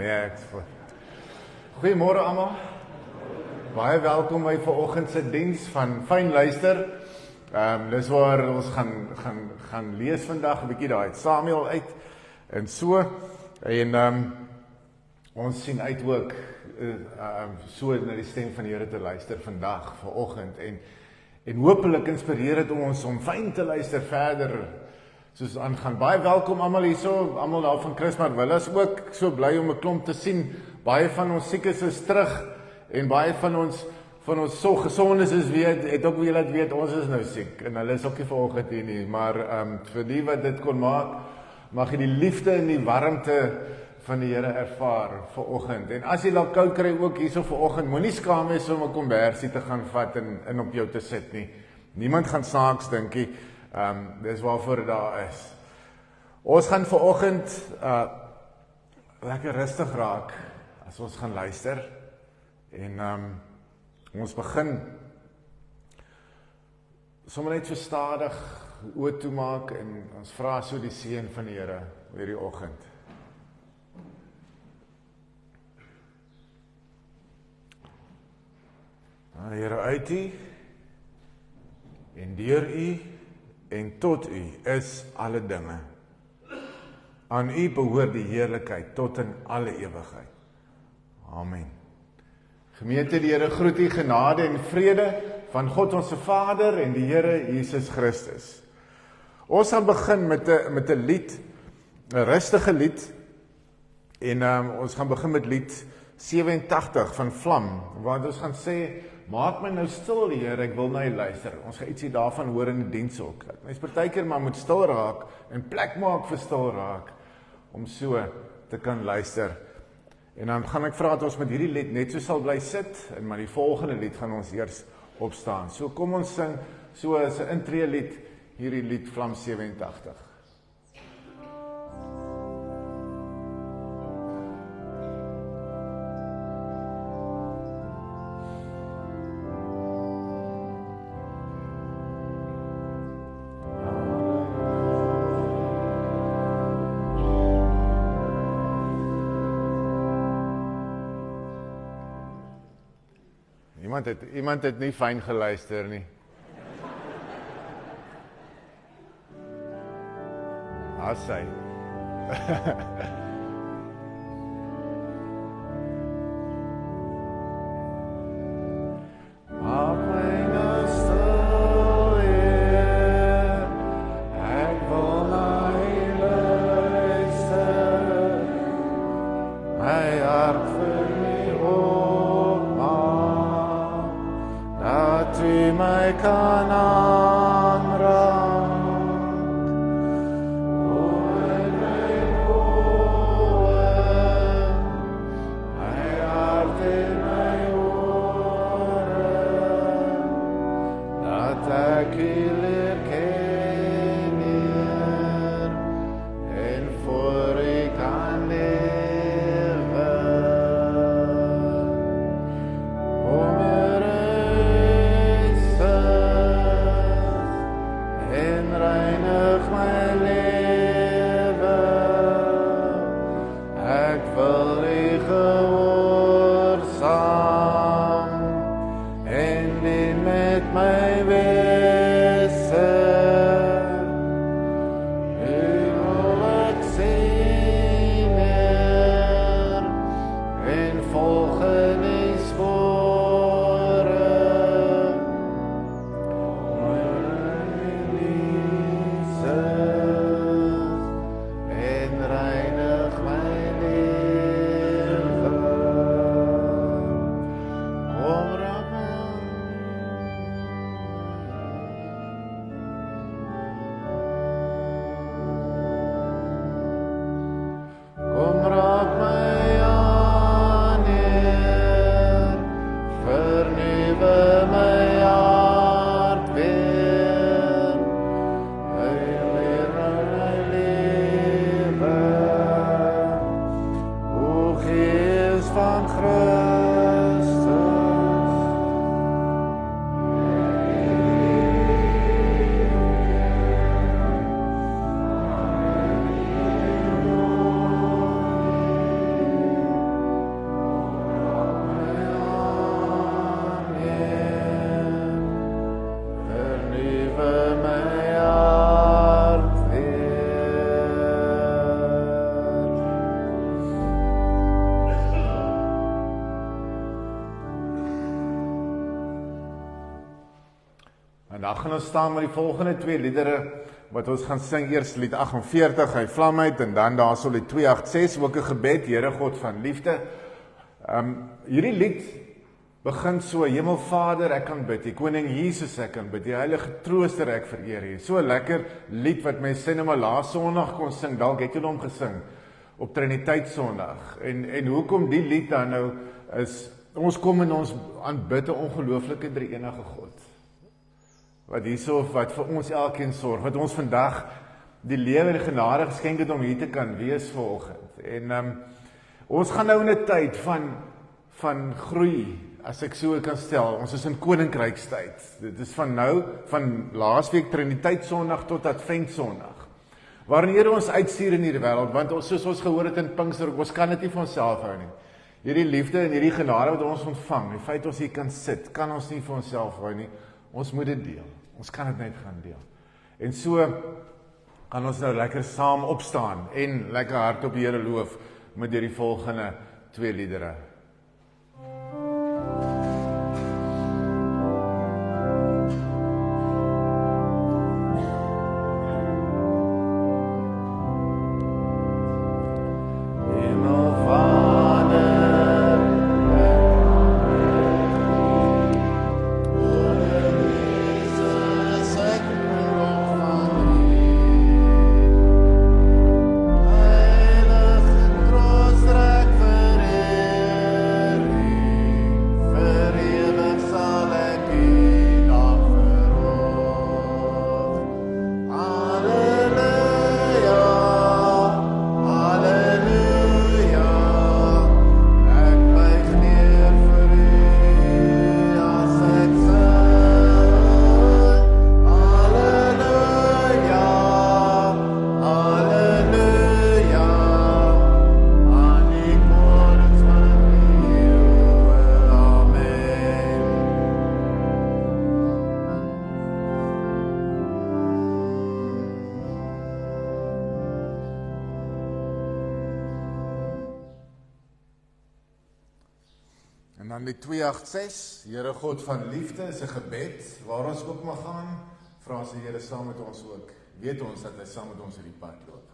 Nee, ek Goeiemôre almal. Baie welkom by vanoggend se diens van Fyn Luister. Dis waar ons gaan lees vandag 'n bietjie daai Samuel uit en so. En ons sien uit ook so na die stem van die Here te luister vandag, vanoggend en hopelik inspireer dit ons om fyn te luister verder. Soos aangaan. Baie welkom almal hierso, almal daar van Christmas Willis ook. So bly om 'n klomp te sien. Baie van ons siekes is terug en baie van ons so gesondes is het ook weer laat weet ons is nou siek en hulle is ook nie vanoggend hier nie, maar vir die wat dit kon maak, mag jy die liefde en die warmte van die Here ervaar vanoggend. En as jy dalk koud kry ook hierso vanoggend, moenie skaam wees om 'n kombersie te gaan vat en op jou te sit nie. Niemand gaan saaks dink nie. Dis waarvoor dit daar is. Ons gaan vanoggend lekker rustig raak as ons gaan luister. En ons begin sommer net verstadig oë toemaak en ons vra so die seën van die Here oor die oggend. Here, uit U en deur U en tot U is alle dinge. Aan U behoort die heerlikheid tot in alle ewigheid. Amen. Gemeente, die Here groet U genade en vrede van God ons Vader en die Here Jesus Christus. Ons gaan begin met 'n lied, 'n rustige lied. En ons gaan begin met lied 87 van Vlam, waar ons gaan sê, maak my nou stil, die Here, ek wil na U luister. Ons gaan ietsie daarvan hoor in die diens ook. Mens partykeer maar moet stil raak en plek maak vir stil raak om so te kan luister. En dan gaan ek vra dat ons met hierdie lied net so sal bly sit en maar die volgende lied gaan ons eers opstaan. So kom ons sing so as 'n intree lied hierdie lied Vlam 87. Iemand het nie fyn geluister nie. Sy. ek U leer ken, Heer, en voor U kan lewe. Om U rustig en reinig my lewe. Ek wil U gehoorsaam en dien met my wese. U wil ek sien, Heer, en volg in U spore. En reinig my lewe. Kom raak my aan, Heer, vernuwe my hart weer. Leer my lewe, o Gees van Christus. Vernuwe my hart weer. En dan gaan ons staan met die volgende twee liedere wat ons gaan sing. Eers lied 48, hy vlam uit, en dan daar sal die 286, ook 'n gebed, Here God van liefde. Hierdie lied begin so: Hemelvader, ek kan bid, die Koning Jesus, ek kan bid, die Heilige Trooster, ek vereer U. So 'n lekker lied wat mense sê nou maar laas Sondag kon sing, dalk het julle hom gesing op Triniteit Sondag. En hoekom die lied dan nou is, ons kom en ons aanbid 'n ongelooflike drie-enige God. Wat hierso, wat vir ons elkeen sorg, wat ons vandag die lewe en genade geskenk het om hier te kan wees vanoggend. En ons gaan nou in 'n tyd van groei, as ek so kan stel. Ons is in koninkrykstyd. Dit is van nou, van laasweek Triniteit Sondag tot Advent Sondag, waarin Here ons uitstuur in hierdie wêreld, want ons, soos ons gehoor het in Pinkster, ons kan dit nie vir onsself hou nie. Hierdie liefde en hierdie genade wat ons ontvang, die feit ons hier kan sit, kan ons nie vir onsself hou nie. Ons moet dit deel. Ons kan dit net gaan deel. En so gaan ons nou lekker saam opstaan en lekker hardop die Here loof met hierdie volgende twee liedere. En dan die 286, Here God van liefde, is 'n gebed waar ons ook mag gaan. Vra ons die Here saam met ons ook. Weet ons dat hy saam met ons hierdie pad loop.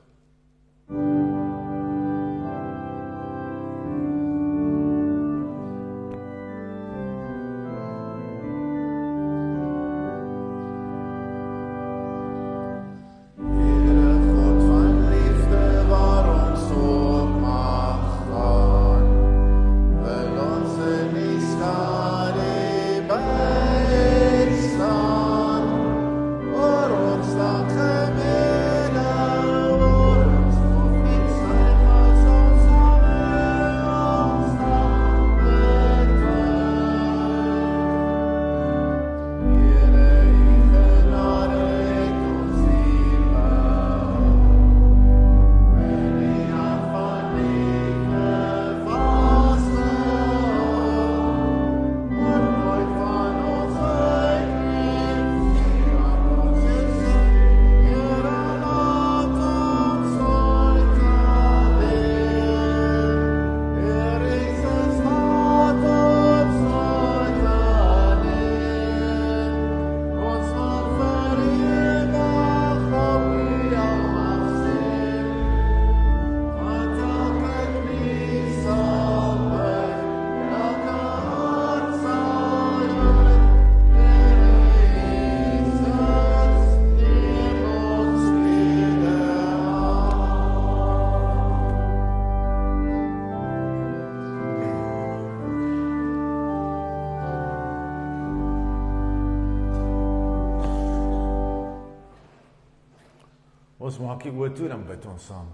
Ons maak die oë toe, dan bid ons saam.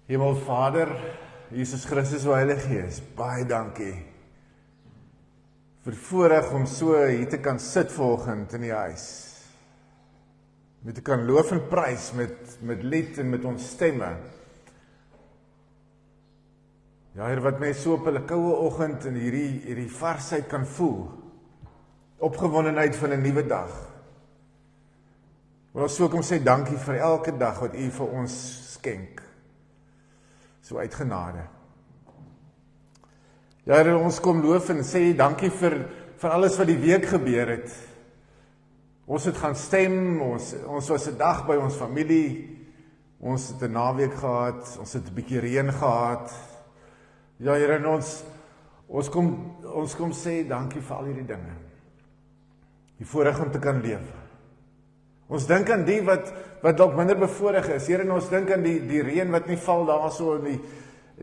Hemelvader, Jesus Christus, o Heilige Gees, baie dankie vir die voorreg om so hier te kan sit vanoggend in die huis. Met te kan loof en prys met lied en met ons stemme. Ja, Heer, wat my so op 'n koue oggend in hierdie varsheid kan voel. Opgewondenheid van 'n nuwe dag. Wil ons so kom sê dankie vir elke dag wat U vir ons skenk. So uit genade. Ja, Here, ons kom loof en sê dankie vir alles wat die week gebeur het. Ons het gaan stem, ons was 'n dag by ons familie, ons het 'n naweek gehad, ons het 'n bietjie reën gehad. Ja, Here, en ons kom sê dankie vir al hierdie dinge. Die voorreg om te kan leef. Ons dink aan die wat dalk minder bevoorreg is. Here, en ons dink aan die reën wat nie val daarso in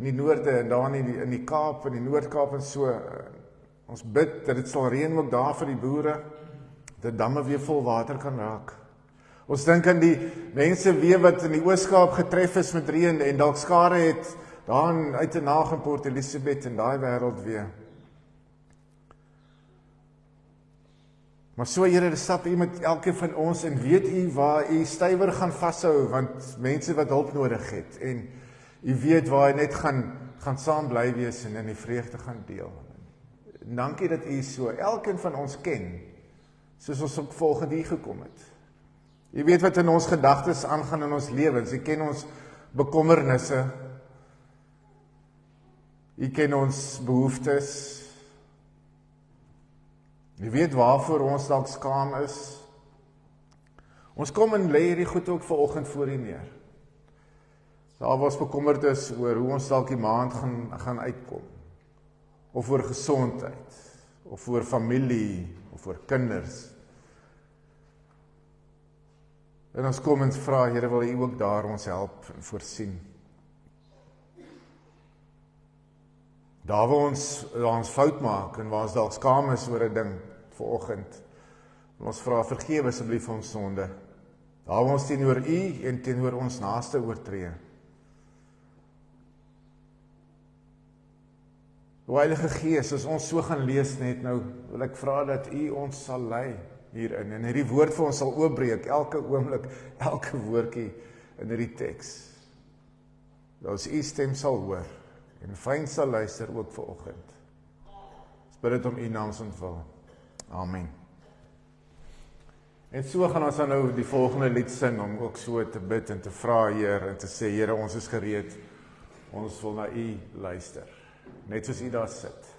die noorde en daar in die Kaap, in die Noord-Kaap en so. Ons bid dat dit sal reën ook daar vir die boere, dat damme weer vol water kan raak. Ons dink aan die mense weer wat in die Oos-Kaap getref is met reën en dalk skade het daar uit en na in Port Elizabeth en daai wêreld weer. Maar so, Here, stap U met elkeen van ons en weet U waar U stywer gaan vashou, want mense wat hulp nodig het, en U weet waar hy net gaan saam bly wees en in die vreugde gaan deel. Dankie dat U so elkeen van ons ken, soos ons ook volgende U gekom het. U weet wat in ons gedagtes aangaan in ons lewens. U ken ons bekommernisse. U ken ons behoeftes. U weet waarvoor ons dalk skaam is. Ons kom en lê hierdie goed ook vanoggend voor U neer. Daar waar ons bekommerd is oor hoe ons dalk die maand gaan uitkom. Of oor gesondheid, of oor familie, of oor kinders. En ons kom en vra, Here, wil U ook daar ons help en voorsien. Daar waar ons fout maak en waar ons dalk skaam is oor 'n ding vanoggend, ons vra vergewe asseblief ons sonde. Daar waar ons teenoor U en teenoor ons naaste oortree. O Heilige Gees, as ons so gaan lees net nou, wil ek vra dat U ons sal lei hierin en hierdie woord vir ons sal oopbreek elke oomblik, elke woordjie in hierdie teks. Dat ons U stem sal hoor en fyn sal luister ook vanoggend. Ons bid dit om U naam se ontwil. Amen. En so gaan ons dan nou die volgende lied sing om ook so te bid en te vra, Heer, en te sê, Here, ons is gereed. Ons wil na U luister. Net soos U daar sit.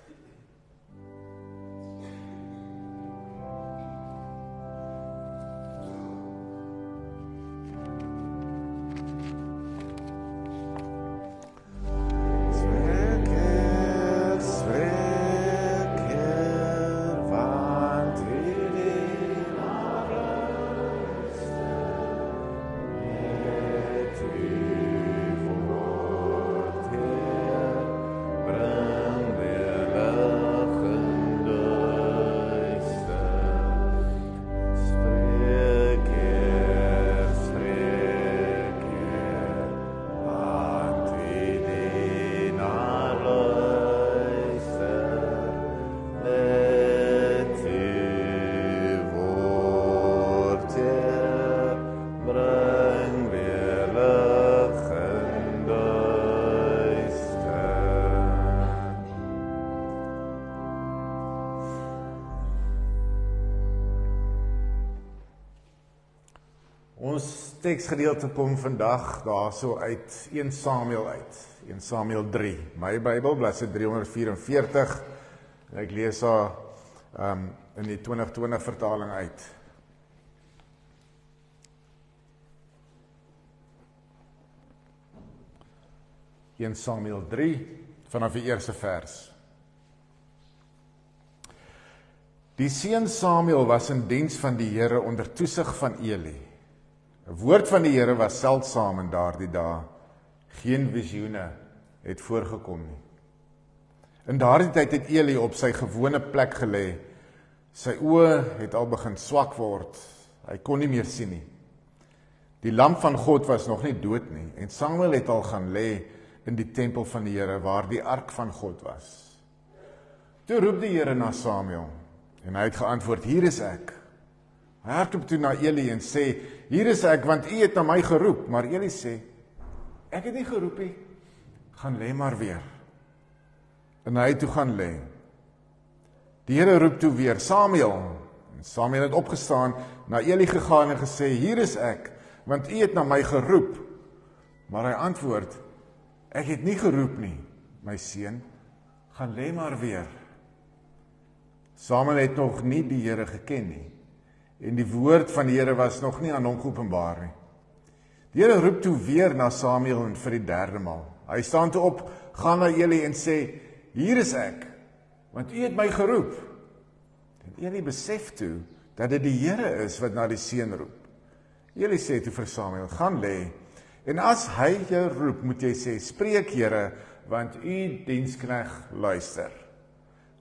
Ons teksgedeelte kom vandag daarso uit 1 Samuel uit. 1 Samuel 3. My Bybel, bladsy 344. En ek lees daar in die 2020 vertaling uit. In Samuel 3 vanaf die eerste vers. Die seun Samuel was in diens van die Here onder toesig van Eli. 'n Woord van die Here was seldsaam in daardie dae. Geen visioene het voorgekom nie. In daardie tyd het Eli op sy gewone plek gelê Sy oë het al begin swak word. Hy kon nie meer sien nie. Die lam van God was nog nie dood nie, en Samuel het al gaan lê in die tempel van die Here, waar die ark van God was. Toe roep die Here na Samuel, en hy het geantwoord, hier is ek. Hy hardloop toe na Eli en sê, hier is ek, want u het na my geroep. Maar Eli sê, ek het nie geroep nie, gaan lê maar weer. En hy het toe gaan lê. Die Here roep toe weer, Samuel. En Samuel het opgestaan, na Eli gegaan en gesê, hier is ek, want u het na my geroep. Maar hy antwoord, ek het nie geroep nie, my seun, gaan lê maar weer. Samuel het nog nie die Here geken nie, en die woord van die Here was nog nie aan hom geopenbaar nie. Die Here roep toe weer na Samuel en vir die derde maal. Hy staan toe op, gaan na Eli en sê, hier is ek, want u het my geroep. En Eli besef toe, dat dit die Here is wat na die seun roep. Eli sê toe vir Samuel, gaan lê, en as hy jou roep, moet jy sê, spreek Here, want u diensknegt luister.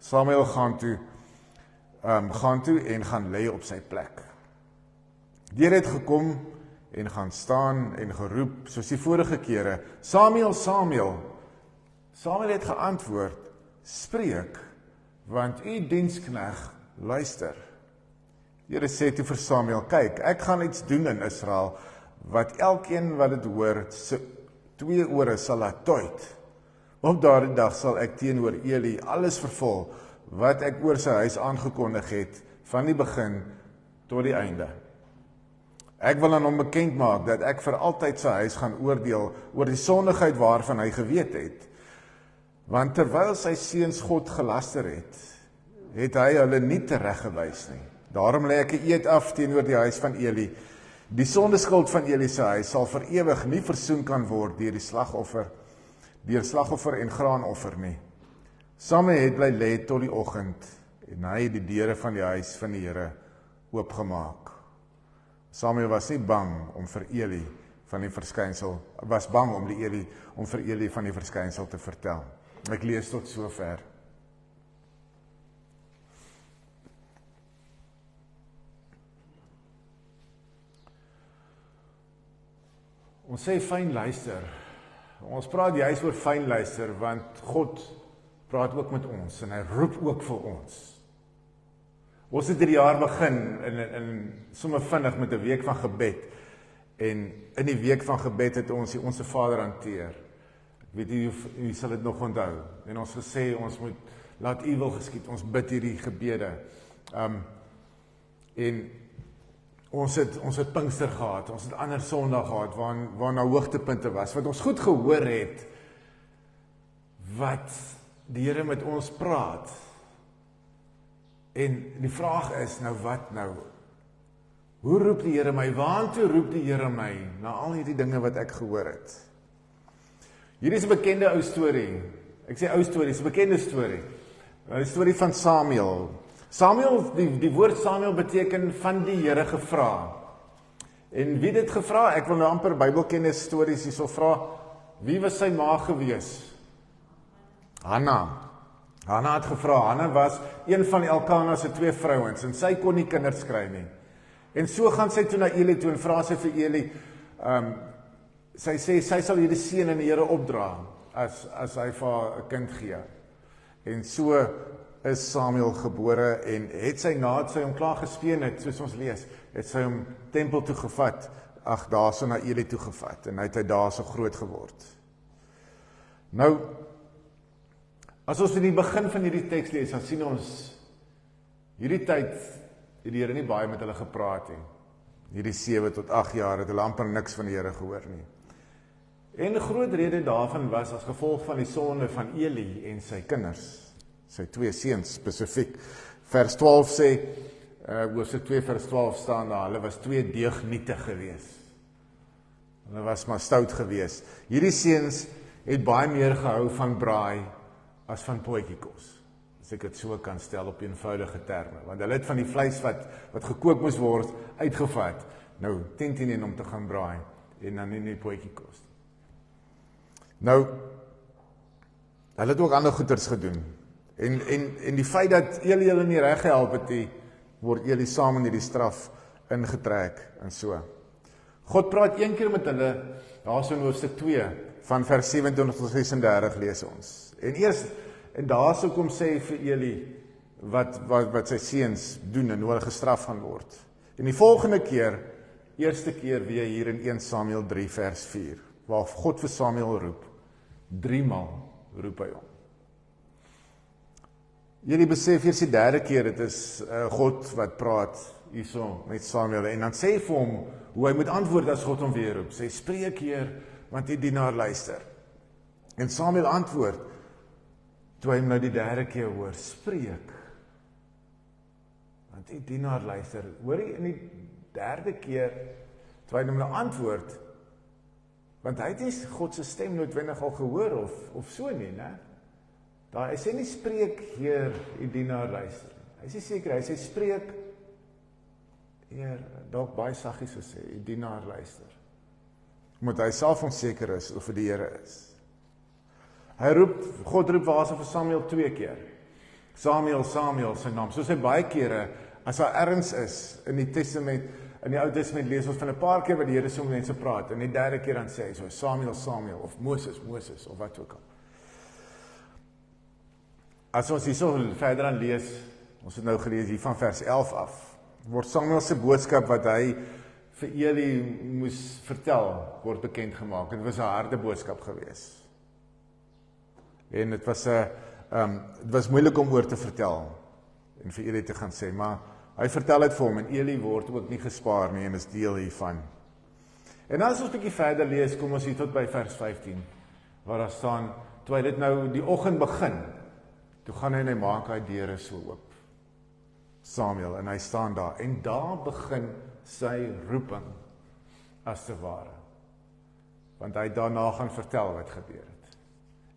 Samuel gaan toe en gaan lê op sy plek. Die Here het gekom en gaan staan en geroep, soos die vorige kere, Samuel, Samuel. Samuel het geantwoord, spreek, want u diensknegt luister. Die Here sê toe vir Samuel, kyk, ek gaan iets doen in Israel, wat elkeen wat dit hoor, sy 2 ore sal laat toit. Op daardie dag sal ek teenoor Eli alles vervul, wat ek oor sy huis aangekondig het, van die begin tot die einde. Ek wil aan hom bekend maak, dat ek vir altyd sy huis gaan oordeel, oor die sondigheid waarvan hy geweet het. Want terwyl sy seuns God gelaster het, het hy hulle nie tereggewys nie. Daarom lê ek 'n eed af teenoor die huis van Eli. Die sondeskuld van Eli se huis sal vir ewig nie versoen kan word deur slagoffer en graanoffer nie. Samuel het bly lê tot die oggend, en hy het die deure van die huis van die Here oopgemaak. Samuel was nie bang om vir Eli van die verskynsel, om vir Eli van die verskynsel te vertel. Ek lees tot sover. Ons sê fyn luister. Ons praat juist oor fyn luister, want God praat ook met ons, en hy roep ook vir ons. Ons het hierdie jaar begin, in sommer vinnig met 'n week van gebed, en in die week van gebed het ons die Onse Vader hanteer. Ek weet nie, u sal dit nog onthou, en ons gesê, ons moet, laat u wil geskied, ons bid hierdie gebede, en ons het Pinkster gehad, ons het ander Sondag gehad, waar nou hoogtepunte was, wat ons goed gehoor het, wat die Here met ons praat. En die vraag is, nou wat nou? Hoe roep die Here my? Waartoe roep die Here my? Na al hierdie dinge wat ek gehoor het. Hierdie is 'n bekende ou storie. Ek sê ou storie, is 'n bekende storie. Die storie van Samuel. Samuel, die woord Samuel beteken van die Here gevra. En wie dit gevra? Ek wil nou amper Bybelkennis stories hierso vra. Wie was sy ma gewees? Hanna. Hanna het gevra. Hanna was een van die Elkana se 2 vrouens, en sy kon nie kinders kry nie. En so gaan sy toe na Eli toe en vra sy vir Eli, sy sê, sy sal hierdie seun in die Here opdra, as hy vir haar 'n kind gee. En so is Samuel gebore, en het sy nadat sy hom klaar gespeen het, soos ons lees, het sy hom tempel toe gevat, daarso na Eli toe gevat, en hy daar so groot geword. Nou, as ons in die begin van hierdie teks lees, dan sien ons, hierdie tyd het die Here nie baie met hulle gepraat nie. Hierdie 7 tot 8 jaar het hulle amper niks van die Here gehoor nie. En 'n groot rede daarvan was as gevolg van die sonde van Eli en sy kinders, sy 2 seuns spesifiek. Vers 12 sê, hoofstuk 2 vers 12 staan daar, hulle was 2 deugniete gewees. Hulle was maar stout gewees. Hierdie seuns het baie meer gehou van braai as van potjiekos, as ek dit so kan stel op eenvoudige terme, want hulle het van die vleis wat gekook moes word, uitgevat, nou 10 om te gaan braai, en dan nie potjiekos. Nou, hulle het ook ander goeders gedoen, En die feit dat Eli hulle nie reg gehelp het nie, word Eli saam in hierdie straf ingetrek en so. God praat een keer met hulle, daar so in hoofstuk 2, van vers 27 tot 36 lees ons. En daar so kom sê vir Eli, wat sy seuns doen en hoe hulle gestraf gaan word. En die volgende keer, eerste keer weer hier in 1 Samuel 3 vers 4, waar God vir Samuel roep, 3 maal roep hy hom. Jullie besef eers die derde keer, dit is God wat praat hierso met Samuel, en dan sê vir hom, hoe hy moet antwoord as God hom weer roep, sê, spreek Heer, want die dienaar luister. En Samuel antwoord, toe hy hom nou die derde keer hoor, spreek, want die dienaar luister. Hoor jy in die derde keer, toe hy hom nou antwoord, want hy het nie God se stem noodwendig al gehoor, of so nie, né? Daar, hy sê nie spreek, Heer, die dienaar luister. Hy sê seker, hy sê spreek, Heer, dalk baie saggies gesê, die dienaar luister. Omdat hy self onseker is, of die Here is. God roep waar vir Samuel 2 keer. Samuel, sy naam. Soos hy baie kere, as daar ergens is, in die Testament, in die Ou Testament lees ons van 'n paar keer wat die Here so met mense praat, en die derde keer dan sê hy so, Samuel, of Moses, of wat ook al. As ons hierso verder aan lees, ons het nou gelees hier van vers 11 af, word Samuel se boodskap wat hy vir Eli moes vertel, word bekend gemaak. Dit was 'n harde boodskap gewees. En dit was moeilik om oor te vertel, en vir Eli te gaan sê, maar hy vertel het vir hom, en Eli word ook nie gespaar nie, en is deel hiervan. En as ons 'n bietjie verder lees, kom ons hier tot by vers 15, waar daar staan, toe hy dit nou die oggend begin, toe gaan hy en hy maak hy deure so oop, Samuel, en hy staan daar, en daar begin sy roeping, as te ware, want hy daarna gaan vertel wat gebeur het,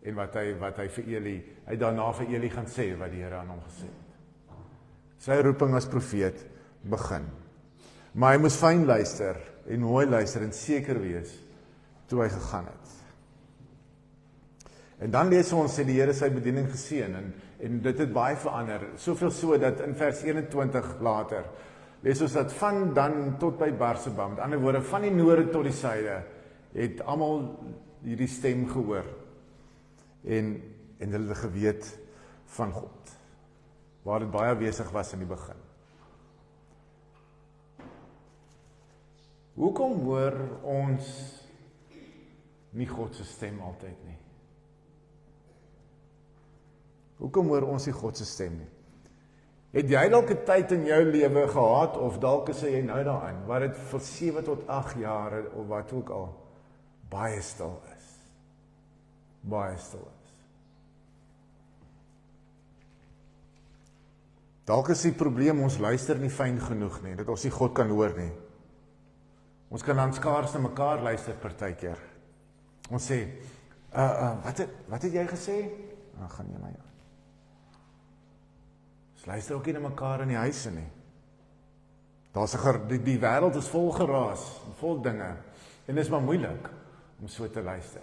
en wat hy vir Eli, hy daarna vir Eli gaan sê, wat die Here aan hom gesê het. Sy roeping as profeet begin, maar hy moes fyn luister, en mooi luister, en seker wees, toe hy gegaan het. En dan lees ons, sê die Here sy bediening geseën, en dit het baie verander, soveel so, dat in vers 21 later, lees ons dat van dan tot by Berseba, met ander woorde, van die noorde tot die suide, het almal hierdie stem gehoor, en hulle geweet van God, waar dit baie besig was in die begin. Hoekom hoor ons nie God se stem altyd nie? Hoekom hoor ons nie God se stem nie? Het jy dalk 'n tyd in jou lewe gehad, of dalk is jy nou daarin, waar dit vir 7 tot 8 jaar, of wat ook al, baie stil is. Baie stil is. Dalk is die probleem, ons luister nie fyn genoeg nie, dat ons nie God kan hoor nie. Ons kan dan skaars na mekaar luister partykeer. Ons sê, wat het jy gesê? Dan gaan jy my. Ons luister ook nie na mekaar in die huise nie. Die wêreld is vol geraas, vol dinge, en dit is maar moeilik om so te luister.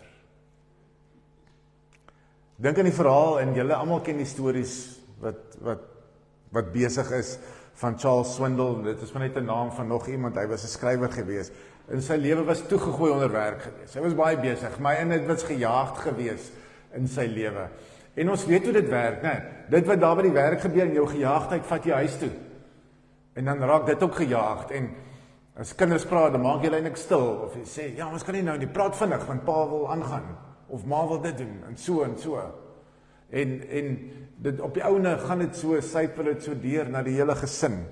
Dink aan die verhaal, en julle almal ken die stories wat besig is van Charles Swindoll. Dit is maar net 'n naam van nog iemand, hy was 'n skrywer gewees, en sy lewe was toegegooi onder werk gewees. Hy was baie besig, maar en dit was gejaagd gewees in sy lewe. En ons weet hoe dit werk, né? Dit wat daar by die werk gebeur, in jou gejaagdheid vat jy huis toe. En dan raak dit ook gejaagd, en as kinders praat, dan maak jy eintlik stil, of jy sê, ja, ons kan nie nou nie, praat vinnig, want pa wil aangaan, of ma wil dit doen, en so, en dit, op die ouene gaan dit so, sypel dit so deur na die hele gesin,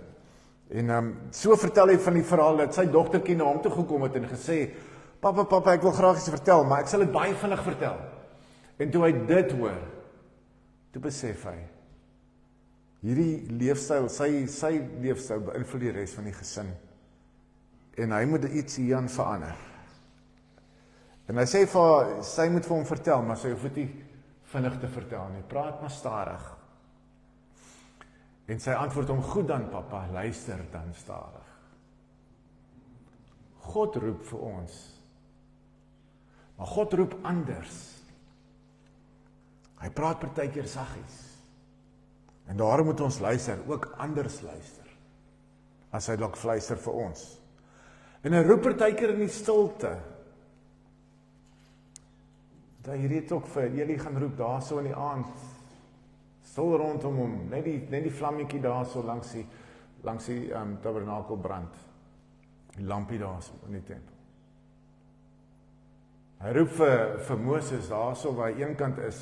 en so vertel hy van die verhaal, dat sy dogtertjie na hom toe gekom het, en gesê, papa, ek wil graag iets vertel, maar ek sal dit baie vinnig vertel, en toe hy dit hoor, toe besef hy, hierdie leefstyl, sy leefstyl beïnvloed die res van die gesin, en hy moet iets hieraan verander. En hy sê vir sy moet vir hom vertel, maar sy hoef dit nie vinnig te vertel nie, praat maar stadig. En sy antwoord hom, goed dan papa, luister dan stadig. God roep vir ons, maar God roep anders. Hy praat partykeer saggies, En daarom moet ons luister, ook anders luister, as hy dalk fluister vir ons. En hy roep partykeer in die stilte. Dat hierdie het ook vir Eli gaan roep, daar so in die aand, stil rondom hom, net die vlammetjie daar so langs die tabernakel brand, die lampie daar so in die tempel. Hy roep vir Moses daar so waar hy eenkant is,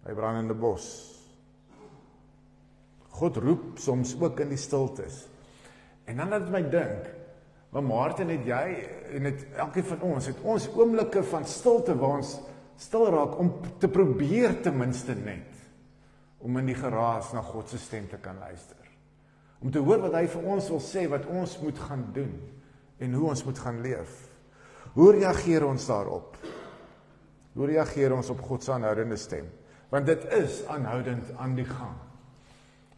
by brandende bos. God roep soms ook in die stiltes. En dan laat my dink, maar Maarten, het jy, en het elkeen van ons, het ons oomblikke van stilte waar ons stil raak, om te probeer ten minste net, om in die geraas na God se stem te kan luister. Om te hoor wat hy vir ons wil sê, wat ons moet gaan doen, en hoe ons moet gaan leef. Hoe reageer ons daarop? Hoe reageer ons op God se aanhoudende stem? Want dit is aanhoudend aan die gang.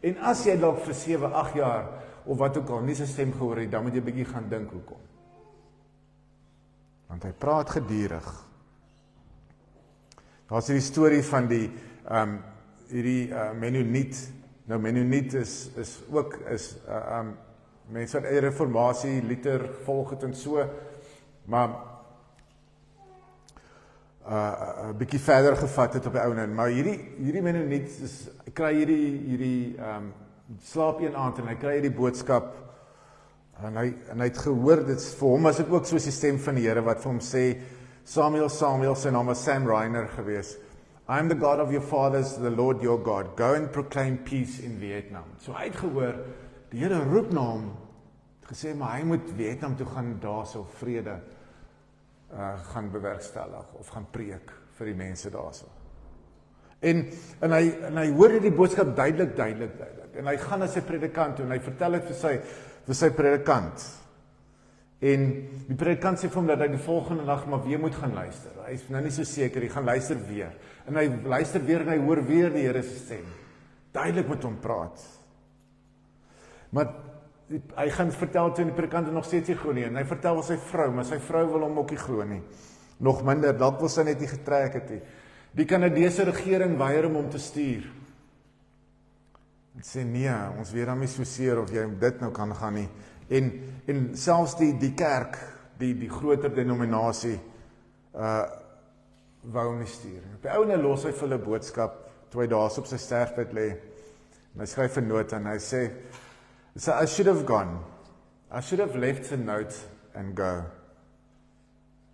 En as jy dalk vir 7, 8 jaar, of wat ook al, nie sy stem gehoor het, dan moet jy bietjie gaan dink hoekom. Want hy praat gedurig. Daar is die storie van hierdie Mennoniet. Nou Mennoniet is ook mense wat eie reformatie, Luther volg het en so, maar 'n bietjie verder gevat het op die ouene. Maar hierdie Mennoniet kry hierdie slaap een aand en hy kry hierdie boodskap en hy het gehoor, vir hom was dit ook soos die stem van die Here wat vir hom sê, Samuel, sy naam was Sam Reiner gewees. I am the God of your fathers, the Lord your God. Go and proclaim peace in Vietnam. So hy het gehoor, die Here roep na hom, gesê, maar hy moet Vietnam toe gaan, daar so vrede gaan bewerkstellig, of gaan preek vir die mense daar so. En hy hoor die boodskap duidelik, en hy gaan na sy predikant toe, en hy vertel dit vir sy predikant. En die predikant sê vir hom dat hy die volgende dag maar weer moet gaan luister. Hy is nou nie so seker, hy gaan luister weer. En hy luister weer en hy hoor weer die Here se stem. Duidelik met hom praat. Maar hy gaan vertel toe en die predikant nog steeds nie glo nie. En hy vertel aan sy vrou, maar sy vrou wil hom ook nie glo nie. Nog minder, dalk wil sy net nie getrek het nie. Die Kanadese regering weier om te stuur. En sê nee, ons weet dan nie so seer of jy dit nou kan gaan nie. En selfs die kerk, die groter denominasie, wou hom nie stuur. Op die ouene los hy vir hulle boodskap, toe hy daar op sy sterfbed lê. En hy skryf 'n nota en hy sê, I should have gone. I should have left a note and go.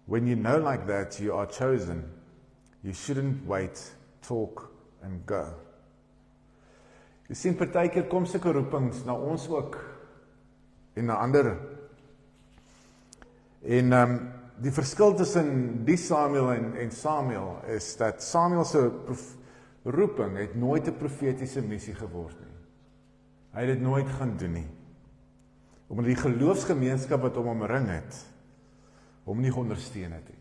When you know like that you are chosen, you shouldn't wait, talk and go. Jy sien, partykeer kom sulke roepings na ons ook, en na ander. En die verskil tussen die Samuel en Samuel is dat Samuel se roeping het nooit 'n profetiese missie geword nie. Hy het dit nooit gaan doen nie. Omdat die geloofsgemeenskap wat hom omring het, hom nie ondersteun het nie.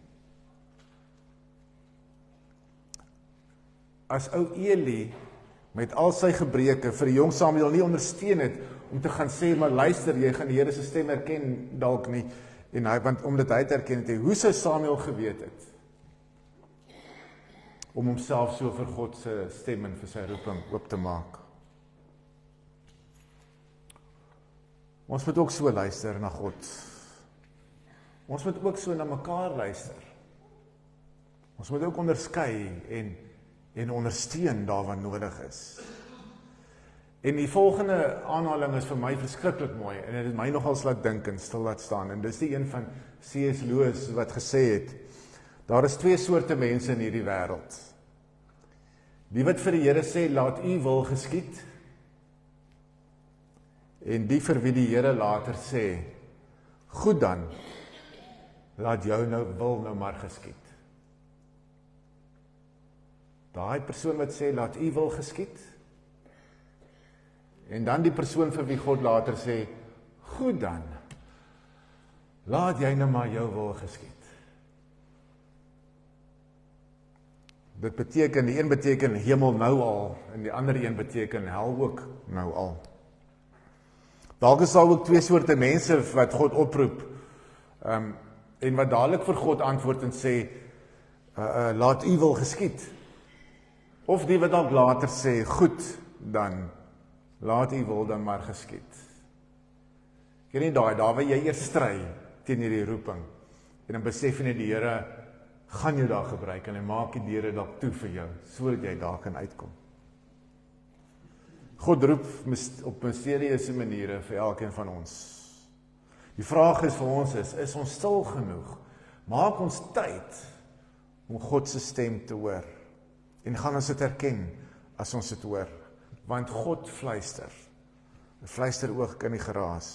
As ou Eli met al sy gebreke vir die jong Samuel nie ondersteun het, om te gaan sê, maar luister, jy gaan die Here se stem herken dalk nie, en want omdat hy het herken het, hoe sou Samuel geweet het, om homself so vir God se stem en vir sy roeping oop te maak. Ons moet ook so luister na God. Ons moet ook so na mekaar luister. Ons moet ook onderskei en ondersteun daar waar nodig is. En die volgende aanhaling is vir my verskriklik mooi, en dit het my nogals laat dink en stil laat staan, en dis die een van C.S. Lewis wat gesê het, daar is 2 soorte mense in hierdie wêreld. Die wat vir die Here sê, laat u wil geskied, en die vir wie die Here later sê, goed dan, laat jou wil nou maar geskied. Daai persoon wat sê, laat u wil geskied, en dan die persoon vir wie God later sê, goed dan, laat jy nou maar jou wil geskied. Dit beteken, die een beteken hemel nou al, en die ander een beteken hel ook nou al. Dalk is daar ook 2 soorte mense wat God oproep, en wat dadelik vir God antwoord en sê, laat u wil geskied. Of die wat dalk later sê, goed, dan laat U wil dan maar geskied. Ken jy daar waar jy eers stry teen hierdie roeping, en dan besef jy die Here gaan jou daar gebruik, en hy maak die deure dalk toe vir jou, sodat jy daar kan uitkom. God roep op misterieuse maniere vir elkeen van ons. Die vraag is vir ons is ons stil genoeg? Maak ons tyd om God se stem te hoor, en gaan ons dit herken as ons dit hoor, want God fluister. Hy fluister ook in die geraas.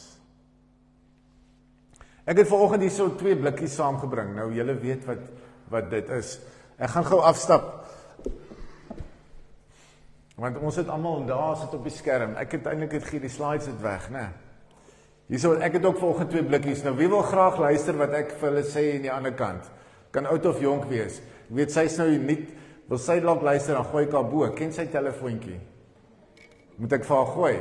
Ek het vanoggend hier so 2 blikkies saamgebring. Nou julle weet wat dit is. Ek gaan gou afstap, want ons het almal daar sit op die skerm. Ek het eintlik die slides het weg, né? Hierso, ek het ook vanoggend 2 blikkies. Nou wie wil graag luister wat ek vir hulle sê aan die ander kant? Kan oud of jonk wees. Ek weet sy's nou nie, wil sy dalk luister, dan gooi ek haar bo. Ken sy telefoontjie? Moet ek vir haar gooi?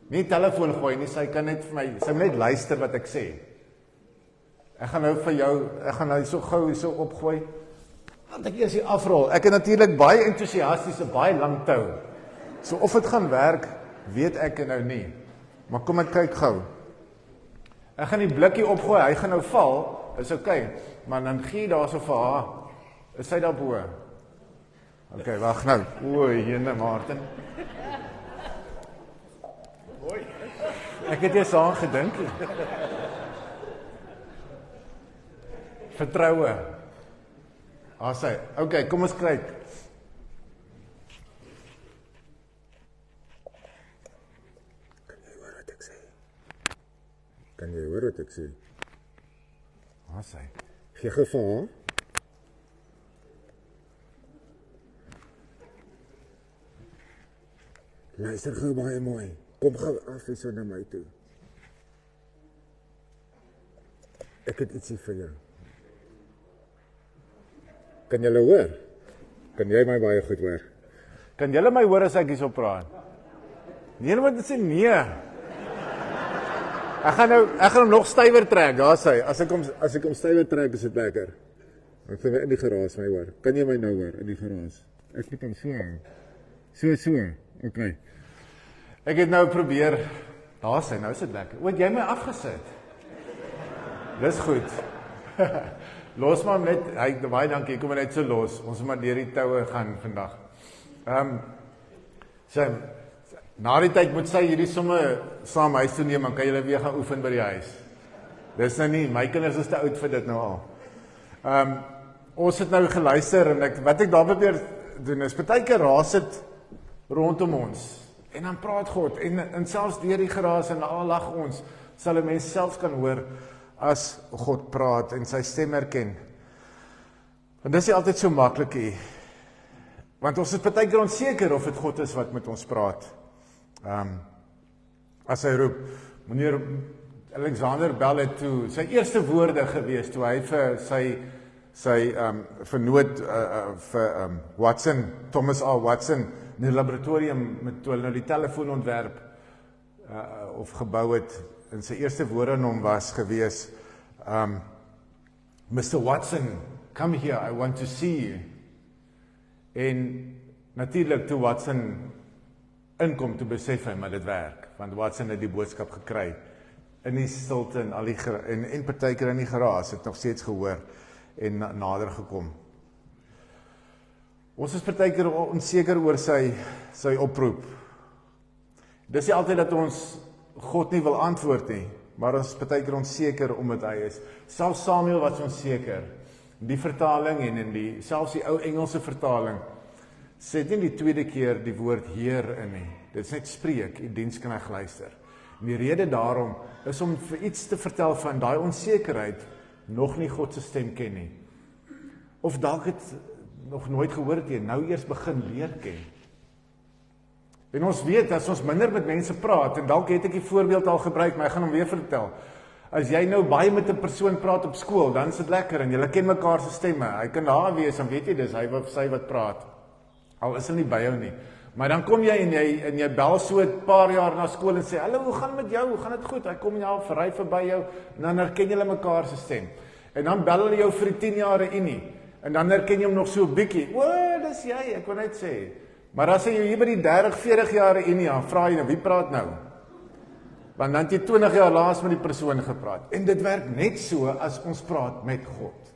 Nie telefoon gooi nie, sy kan net vir my, sy moet net luister wat ek sê. Ek gaan nou vir jou, ek gaan nou so gou so opgooi. Want ek eers hier afrol. Ek het natuurlik baie entoesiasties, baie lang tou. So of dit gaan werk, weet ek nou nie. Maar kom ek kyk gou. Ek gaan die blikkie opgooi, hy gaan nou val, is okay. Maar dan gee daar so vir haar, is sy daar bo? Okay, wag nou. Oei, jene Martin. Oei. Ek het eers aan gedink. Vertroue. Sy. Okay, kom ons kyk. Kan jy hoor wat ek sê? Sy. Gee gevaar. Luister gou baie mooi. Kom gou af hier na my toe. Ek het ietsie vir jou. Kan julle hoor? Kan jy my baie goed hoor? Kan julle my hoor as ek hierso praat? Nee, want dit sê nee. Ek gaan hom nog stywer trek, daar sê. As ek hom stywer trek, is dit lekker. Ek vind in die geraas my hoor. Kan jy my nou hoor in die geraas? Ek moet hom so. Okay. Ek het nou probeer. Daar sê, nou is dit lekker. O, het jy my afgesit? Dis goed. Los maar net, baie dankie, kom maar net so los. Ons moet maar deur die toue gaan vandag. Na die tyd moet sy hierdie somme saam huis toe neem, dan kan julle weer gaan oefen by die huis. Dis nou nie, my kinders is te oud vir dit nou al. Ons het nou geluister, en wat ek daar probeer doen is, partykeer raas dit rondom ons, en dan praat God, en selfs deur die geraas, en al lag ons, sal 'n mens selfs kan hoor, as God praat, en sy stem herken. En dis nie altyd so maklik hier, want ons is partykeer onseker of dit God is wat met ons praat. As hy roep, meneer Alexander Bell het toe, sy eerste woorde gewees, toe hy vir sy vernoot vir Watson, Thomas A. Watson, in die laboratorium, toe hulle nou die telefoon ontwerp, of gebou het, en sy eerste woorde aan hom was gewees, Mr. Watson, come here, I want to see you. En natuurlik toe Watson inkom, toe besef hy, maar dit werk, want Watson het die boodskap gekry, in die stilte, en partykeer in die geraas, het nog steeds gehoor, en nader gekom. Ons is partykeer onseker oor sy oproep. Dis nie altyd dat ons God nie wil antwoord nie, maar ons is partykeer onseker omdat hy is. Selfs Samuel was onseker. Die vertaling en selfs die ou Engelse vertaling, sê nie die tweede keer die woord Heer in nie. Dit is net spreek, die diensknegt luister. En die rede daarom is om vir iets te vertel van daai onsekerheid, nog nie God se stem ken nie. Of dalk het nog nooit gehoor het, nou eers begin leer ken. En ons weet, as ons minder met mense praat, en dalk het ek die voorbeeld al gebruik, maar ek gaan hom weer vertel. As jy nou baie met 'n persoon praat op skool, dan is dit lekker, en julle ken mekaar se stemme. Hy kan daar wees, dan weet jy, dis hy of sy wat praat. Al is hy nie by jou nie. Maar dan kom jy en jy bel so 'n paar jaar na skool en sê, hallo, hoe gaan met jou? Hoe gaan dit goed? Hy kom jou ry verby jou, en dan herken julle mekaar se stem. En dan bel hulle jou vir die 10 jaar unie, en dan herken jy hom nog so 'n bietjie. O, dis jy, ek wil net sê. Maar as jy hier by die 30-40 jaar in nie, vra jy nou, wie praat nou? Want dan het jy 20 jaar laas met die persoon gepraat. En dit werk net so as ons praat met God.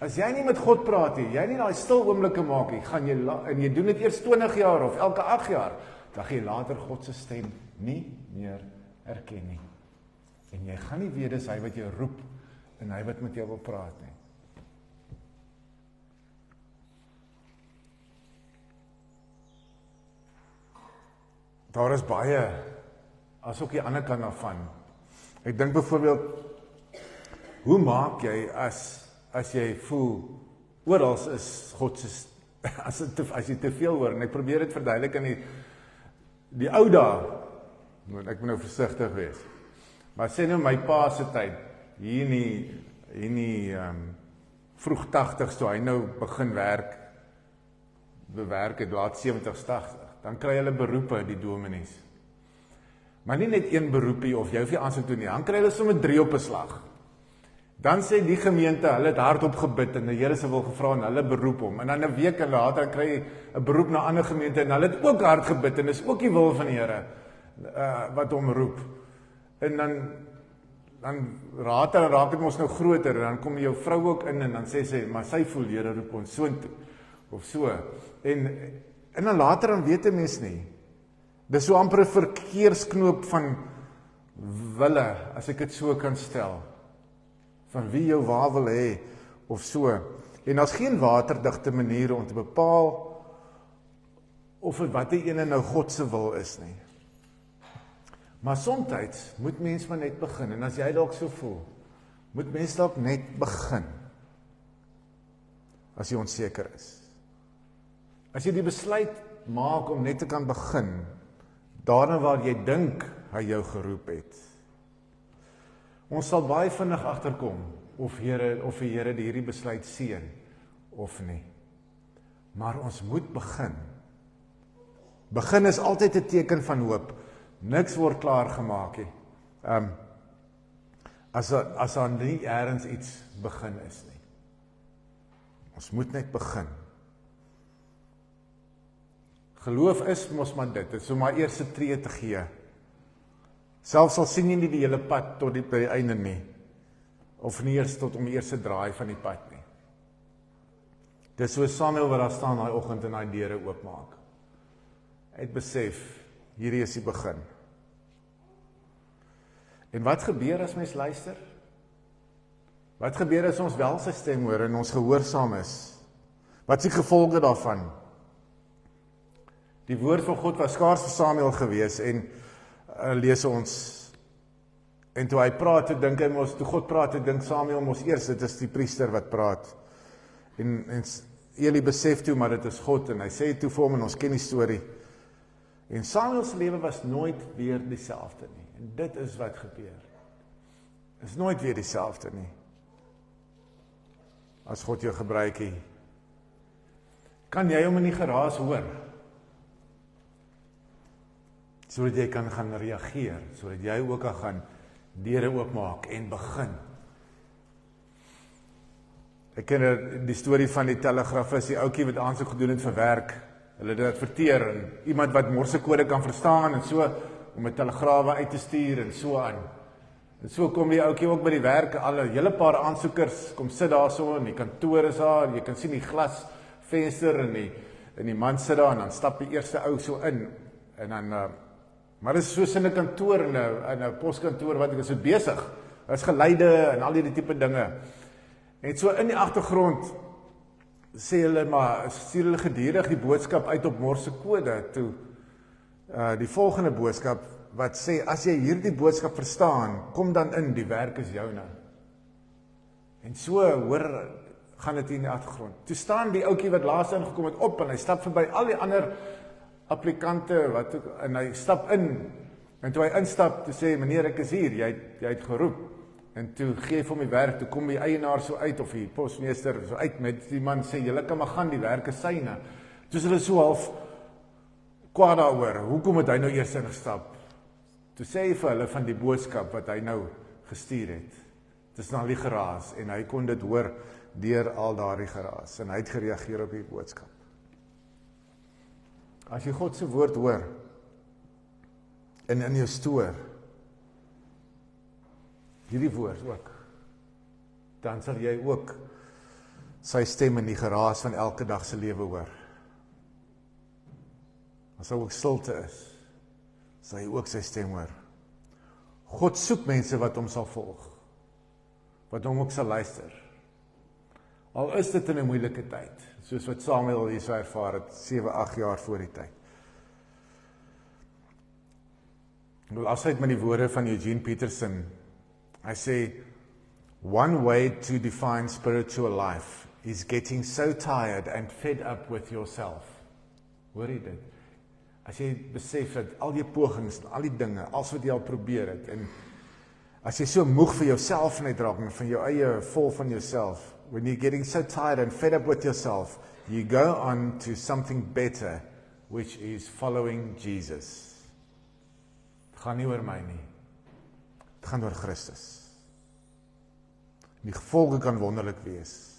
As jy nie met God praat nie, jy nie daai stil oomblikke maak nie, gaan jy en jy doen dit eers 20 jaar of elke 8 jaar, dan gaan jy later God se stem nie meer erken nie. En jy gaan nie weet dis hy wat jou roep en hy wat met jou wil praat nie. Daar is baie, as ook die ander kant daarvan. Ek dink byvoorbeeld, hoe maak jy as jy voel, oral is God se, as jy te veel hoor, en ek probeer dit verduidelik in die ou dae, ek moet nou versigtig wees, maar sê nou my pa se tyd, hier in die vroeg 80s, toe hy nou begin bewerk het, laat 70s, 80, dan kry hulle beroepe, die dominees. Maar nie net een beroepie, of jy hoef nie aansoek toe nie, dan kry hulle sommer 3 op 'n slag. Dan sê die gemeente, hulle het hardop gebid, en die Here se wil gevra, en hulle beroep hom, en dan 'n week later kry jy 'n beroep na ander gemeente, en hulle het ook hard gebid, en dis ook die wil van die Here, wat hom roep. En dan raak het ons nou groter, en dan kom jou vrou ook in, en dan sê sy, maar sy voel, Here roep ons soontoe, of so. En dan later dan weet 'n mens nie. Dis so amper 'n verkeersknoop van wille, as ek dit so kan stel. Van wie jou waar wil hê, of so. En daar's geen waterdigte maniere om te bepaal of wat die ene nou God se wil is nie. Maar soms moet mens maar net begin, en as jy dalk so voel, moet mens dalk net begin, as jy onseker is. As jy die besluit maak om net te kan begin, daarna waar jy dink hy jou geroep het. Ons sal baie vinnig agterkom of die Here hierdie besluit seën of nie. Maar ons moet begin. Begin is altyd 'n teken van hoop. Niks word klaar gemaak nie. As daar nie eers iets begin is nie. Ons moet net begin. Geloof is mos maar dit is om maar eerste tree te gee. Selfs al sien jy nie die hele pad tot by die einde nie, of nie eers tot om die eerste draai van die pad nie. Dis so Samuel wat daar staan daai oggend en daai deure oopmaak. Hy het besef, hierdie is die begin. En wat gebeur as mens luister? Wat gebeur as ons wel sy stem hoor en ons gehoorsaam is? Wat is die gevolge daarvan? Die woord van God was skaars vir Samuel gewees en lees ons, en toe hy praat, toe God praat, dink Samuel mos eers, dit is die priester wat praat, en Eli besef toe, maar dit is God, en hy sê toe vir hom, en ons ken die storie, en Samuel se lewe was nooit weer dieselfde nie, en dit is wat gebeur, is nooit weer dieselfde nie, as God jou gebruik het. Kan jy hom in die geraas hoor? Sodat jy kan gaan reageer, sodat jy ook kan gaan deure oopmaak en begin. Ek ken die storie van die telegrafis, die ouetjie wat aansoek gedoen het vir werk. Hulle het dit adverteer, en iemand wat morsekode kan verstaan, en so, om 'n telegrawe uit te stuur, en so aan. En so kom die ouetjie ook by die werk, al 'n hele paar aansoekers, kom sit daar so, en die kantoor is daar, jy kan sien die glasvenster, en die man sit daar, en dan stap die eerste ou so in, en dan, maar dit is soos in 'n kantoor, in 'n poskantoor, wat ek is besig, is geleide, en al die tipe dinge, en so in die agtergrond, sê hulle maar, stuur hulle gedurig die boodskap uit op morsekode, toe, die volgende boodskap, wat sê, as jy hierdie boodskap verstaan, kom dan in, die werk is joune. En so, hoor, gaan dit in die agtergrond. Toe staan die ouetjie wat laas ingekom het op, en hy stap verby al die ander applikante, en hy stap in, en toe hy instap, toe sê, meneer, ek is hier, jy het geroep, en toe geef hom die werk, toe kom die eienaar so uit, of die posmeester so uit, met die man sê, julle kan maar gaan, die werk is syne. Toe is hulle so half kwaad daaroor, hoekom het hy nou eers ingestap? Toe sê hy vir hulle van die boodskap, wat hy nou gestuur het. Het is na die geraas, en hy kon dit hoor, deur al daardie geraas, en hy het gereageer op die boodskap. As jy God se woord hoor, en in jou stoor, hierdie woord ook, dan sal jy ook sy stem in die geraas van elke dag se lewe hoor. As daar ook stilte is, sal jy ook sy stem hoor. God soek mense wat hom sal volg, wat hom ook sal luister. Al is dit in 'n moeilike tyd, soos wat Samuel hierso ervaar het, 7-8 jaar voor die tyd. Ek wil afsluit met die woorde van Eugene Peterson. Hy sê, one way to define spiritual life is getting so tired and fed up with yourself. Hoor jy dit? As jy besef dat al jy pogings, al die dinge, alles wat jy al probeer het, en as jy so moeg vir jouself net raak, en van jou eie vol van jouself, when you're getting so tired and fed up with yourself, you go on to something better, which is following Jesus. Het gaan nie oor my nie. Het gaan oor Christus. Die gevolge kan wonderlik wees.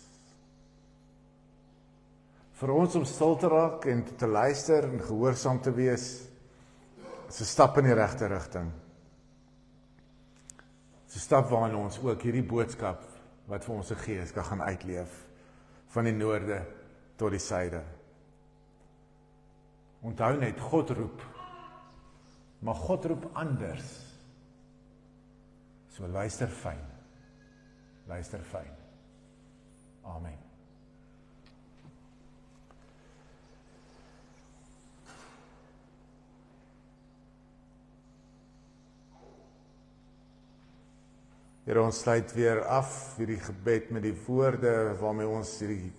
Vir ons om stil te raak en te luister en gehoorsaam te wees, is 'n stap in die regte rigting. Is 'n stap waarin ons ook hierdie boodskap wat vir ons gegee is, kan gaan uitleef, van die noorde tot die suide. Onthou net, God roep, maar God roep anders. So luister fyn. Luister fyn. Amen. Here, ons sluit weer af hierdie gebed met die woorde waarmee ons hierdie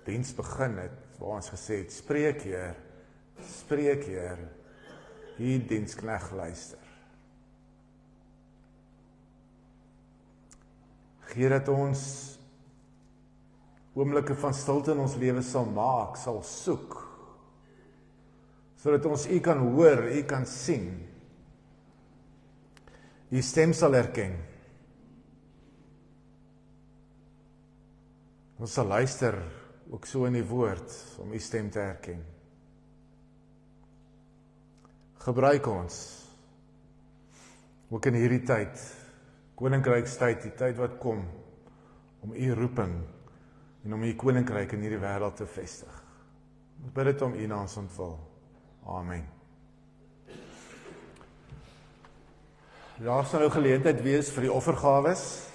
diens begin het, waar ons gesê het, spreek Heer, hier diensknegt luister. Gee dat ons oomblikke van stilte in ons lewe sal maak, sal soek, sodat ons U kan hoor, U kan sien, U stem sal herken. Ons sal luister, ook so in die woord, om U stem te herken. Gebruik ons, ook in hierdie tyd, koninkrykstyd, die tyd wat kom, om U roeping, en om U koninkryk in hierdie wêreld te vestig. Ons bid dit om U na ons ontwil. Amen. Daar sal nou geleentheid wees vir die offergawes.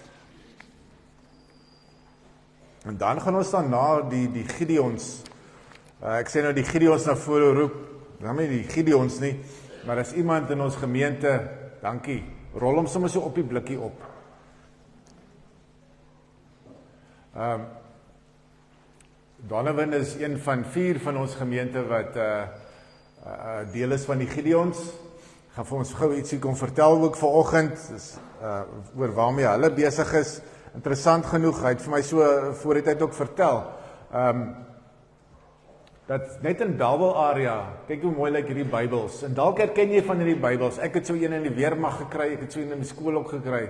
En dan gaan ons dan na die Gideons. Ek sê nou die Gideons na vore roep. Dan nie die Gideons nie, maar as iemand in ons gemeente, dankie, rol hom sommer so op die blikkie op. Donovan is een van 4 van ons gemeente wat deel is van die Gideons. Gaan vir ons gou ietsie kom vertel ook vanoggend, oor waarmee hulle besig is. Interessant genoeg, hy het vir my so voor die tyd ook vertel, dat net in Bellville area, kyk hoe mooi lyk hierdie Bybels, en dalk herken jy van hierdie Bybels, ek het so een in die weermag gekry, ek het so een in die skool ook gekry,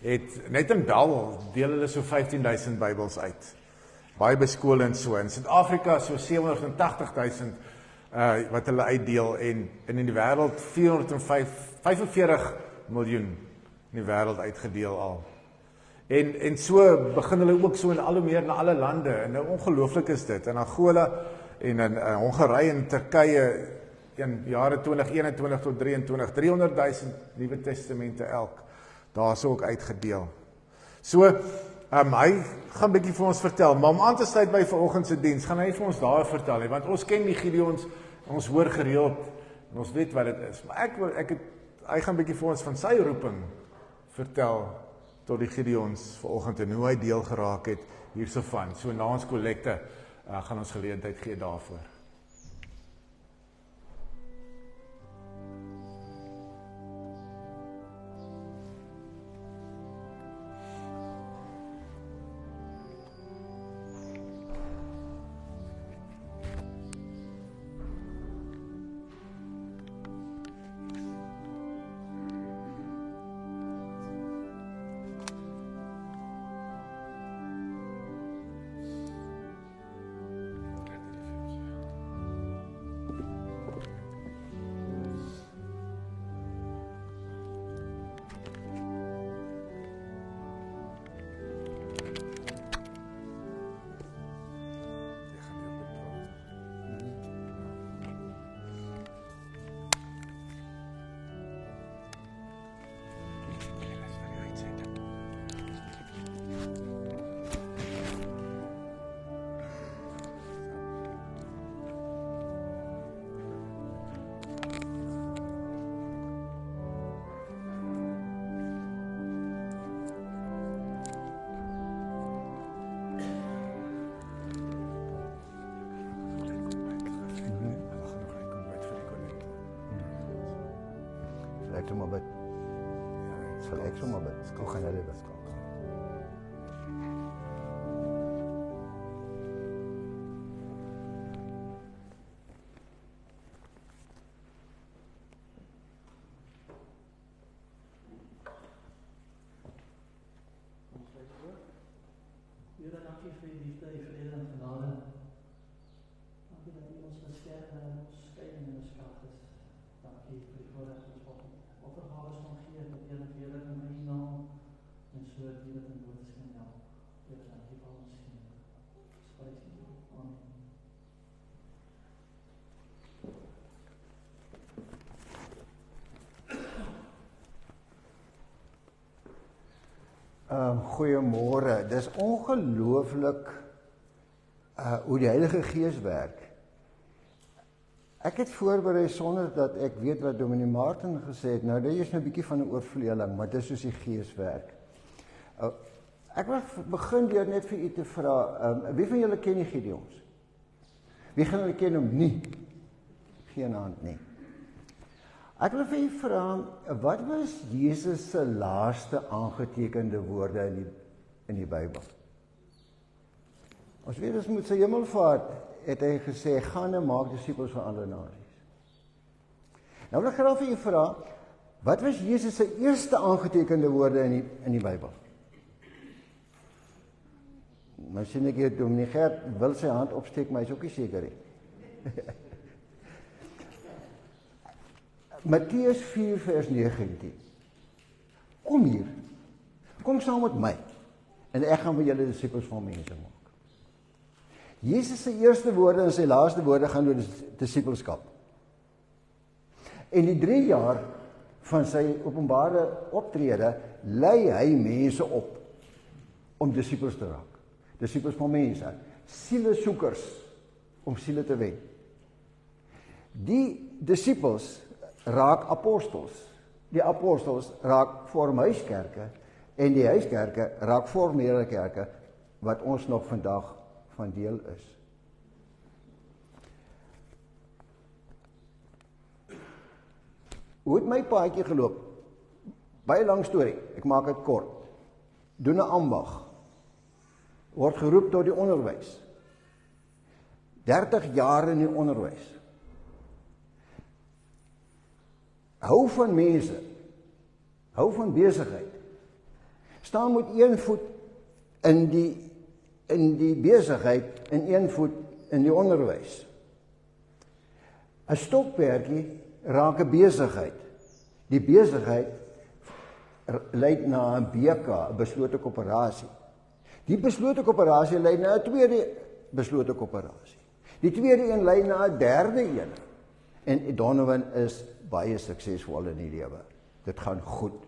het net in Bellville deel hulle so 15,000 Bybels uit, baie by skole en so, in Suid-Afrika so 780,000 wat hulle uitdeel, en in die wêreld 445 miljoen in die wêreld uitgedeel al. En so begin hulle ook so in al hoe meer na alle lande, en nou ongelooflik is dit, in Angola, en in Hongarye en Turkye, in jare 2021 tot 23, 300,000 Nuwe Testamente elk, daar is ook uitgedeel. So, hy gaan bietjie vir ons vertel, maar om aan te sluit by vanoggend se diens, gaan hy vir ons daar vertel, want ons ken die Gideons, ons hoor gereeld, en ons weet wat dit is, maar hy gaan bietjie vir ons van sy roeping vertel, tot die Gideons vanoggend, en hoe hy deel geraak het, hierso van, so na ons kollekte, gaan ons geleentheid gee daarvoor. ek sommer bid. Sal ek sommer bid. Hoe gaan hulle bid? Here, dankie vir die liefde, die vrede en genade. Dankie dat U ons beskerm en ons skuiling en ons krag is. Dankie vir die voorreg dat ons offergawe kan gee tot eer en verheerliking van U naam en so dat U dit in woorde kan help. Here, dankie vir ons sien. Prys U. Amen. Goeiemôre. Dis ongelooflik hoe die Heilige Gees werk. Ek het voorberei sonder dat ek weet wat Dominee Martin gesê het. Nou, dit is 'n bietjie van 'n oorvleeling, maar dit is soos die Gees werk. Ek wil begin deur net vir u te vra, wie van julle ken die Gideons? Wie gaan hulle ken hom nie? Geen hand nie. Ek wil vir u vra, wat was Jesus se laaste aangetekende woorde in die Bybel? Ons weet ons moet sy hemelvaart, het hy gesê, gaan en maak disippels van alle nasies. Nou wil ek graag vir u vra, wat was Jesus se eerste aangetekende woorde in die Bybel? Nou sien ek hier, Dominee Gert wil sy hand opsteek, maar hy is ook nie seker nie. Matteus 4 vers 19. Kom hier, kom saam met my, en ek gaan vir julle disippels van mense maak. Jesus se eerste woorde en sy laaste woorde gaan oor disippelskap. En die 3 jaar van sy openbare optrede, lei hy mense op om disippels te raak. Disippels van mense, sielesoekers, om siele te wen. Die disippels raak apostels. Die apostels raak vorm huiskerke en die huiskerke raak formele kerke wat ons nog vandag van deel is. Hoe het my paadjie geloop? Baie lang storie, ek maak dit kort. Doen 'n ambag. Word geroep tot die onderwys. 30 jaar in die onderwys. Hou van mense, hou van besigheid. Staan met een voet in die besigheid en een voet in die onderwys. 'n Stokperdjie raak 'n besigheid. Die besigheid lei na 'n BK, 'n beslote koöperasie. Die beslote koöperasie lei na 'n tweede beslote koöperasie. Die tweede een lei na 'n derde een. En Donovan is baie suksesvol in die lewe. Dit gaan goed.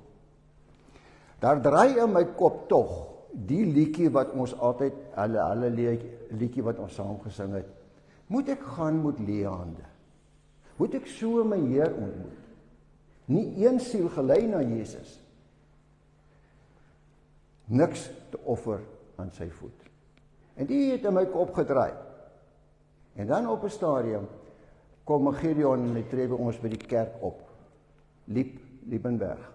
Daar draai in my kop tog die liedjie wat ons altyd, hulle liedjie wat ons saam gesing het. Moet ek gaan met leë hande? Moet ek so my Heer ontmoet? Nie een siel gelei na Jesus. Niks te offer aan sy voet. En die het in my kop gedraai. En dan op 'n stadium kom Gideon en hy tree by ons by die kerk op. Liebenberg.